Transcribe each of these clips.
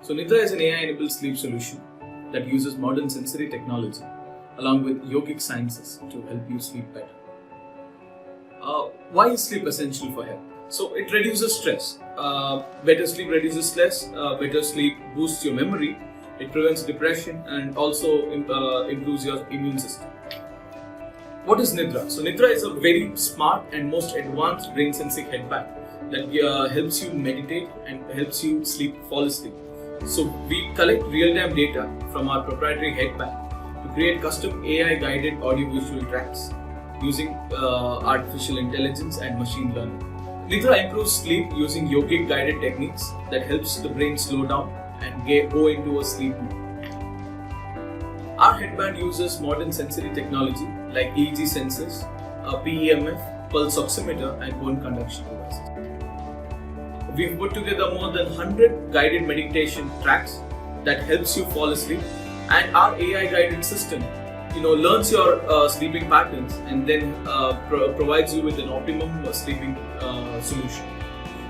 So Nidra is an AI-enabled sleep solution that uses modern sensory technology along with yogic sciences to help you sleep better. Why is sleep essential for health? So it reduces stress. Better sleep reduces stress. Better sleep boosts your memory. It prevents depression and also improves your immune system. What is Nidra? So Nidra is a very smart and most advanced brain sensing headband that helps you meditate and helps you fall asleep. So we collect real-time data from our proprietary headband to create custom AI-guided audiovisual tracks using artificial intelligence and machine learning. Nidra improves sleep using yogic guided techniques that helps the brain slow down and go into a sleep mode. Our headband uses modern sensory technology like EEG sensors, PEMF, pulse oximeter and bone conduction devices. We've put together more than 100 guided meditation tracks that helps you fall asleep, and our AI guided system learns your sleeping patterns and then provides you with an optimum sleeping solution.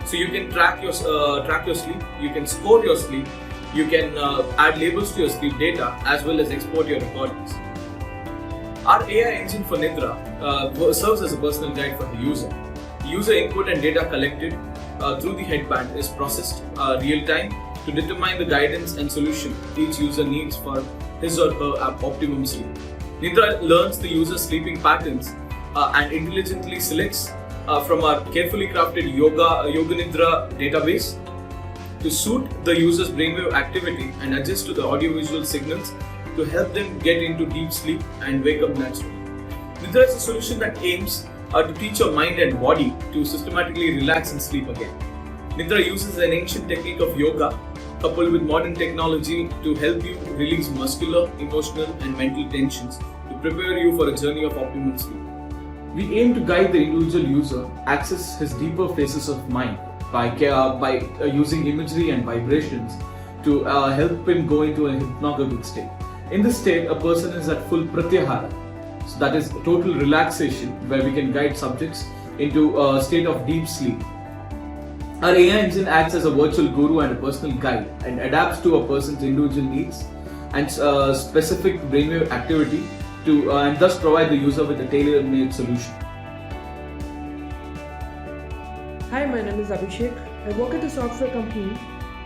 So you can track your sleep, you can score your sleep, you can add labels to your sleep data as well as export your recordings. Our AI engine for Nidra serves as a personal guide for the user. User input and data collected through the headband is processed real time to determine the guidance and solution each user needs for his or her optimum sleep. Nidra learns the user's sleeping patterns and intelligently selects from our carefully crafted Yoga Nidra database to suit the user's brainwave activity and adjust to the audiovisual signals to help them get into deep sleep and wake up naturally. Nidra is a solution that aims to teach your mind and body to systematically relax and sleep again. Nidra uses an ancient technique of yoga coupled with modern technology to help you release muscular, emotional and mental tensions to prepare you for a journey of optimal sleep. We aim to guide the individual user access his deeper phases of mind by using imagery and vibrations to help him go into a hypnagogic state. In this state, a person is at full pratyahara, so that is total relaxation, where we can guide subjects into a state of deep sleep. Our AI engine acts as a virtual guru and a personal guide and adapts to a person's individual needs and specific brainwave activity and thus provide the user with a tailor-made solution. Hi, my name is Abhishek. I work at a software company,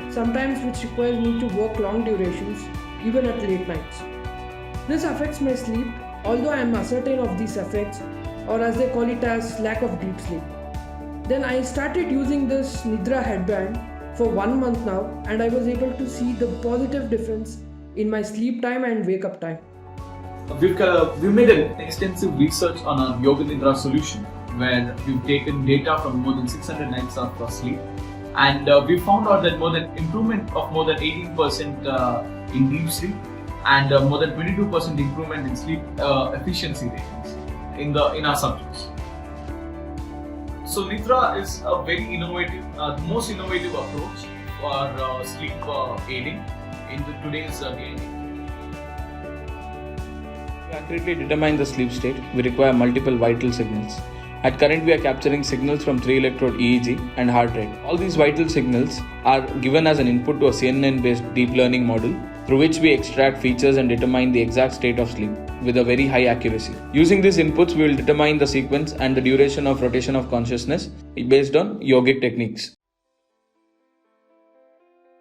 sometimes which requires me to work long durations, even at late nights. This affects my sleep, although I am uncertain of these effects, or as they call it as lack of deep sleep. Then I started using this Nidra headband for 1 month now, and I was able to see the positive difference in my sleep time and wake up time. We've made an extensive research on our Yoga Nidra solution, where we've taken data from more than 600 nights of sleep, and we found out that improvement of more than 18% in deep sleep and more than 22% improvement in sleep efficiency ratings in our subjects. So Nidra is a very innovative, most innovative approach for sleep aiding in today's day. To accurately determine the sleep state, we require multiple vital signals. At current, we are capturing signals from 3-electrode EEG and heart rate. All these vital signals are given as an input to a CNN-based deep learning model, through which we extract features and determine the exact state of sleep with a very high accuracy. Using these inputs, we will determine the sequence and the duration of rotation of consciousness based on yogic techniques.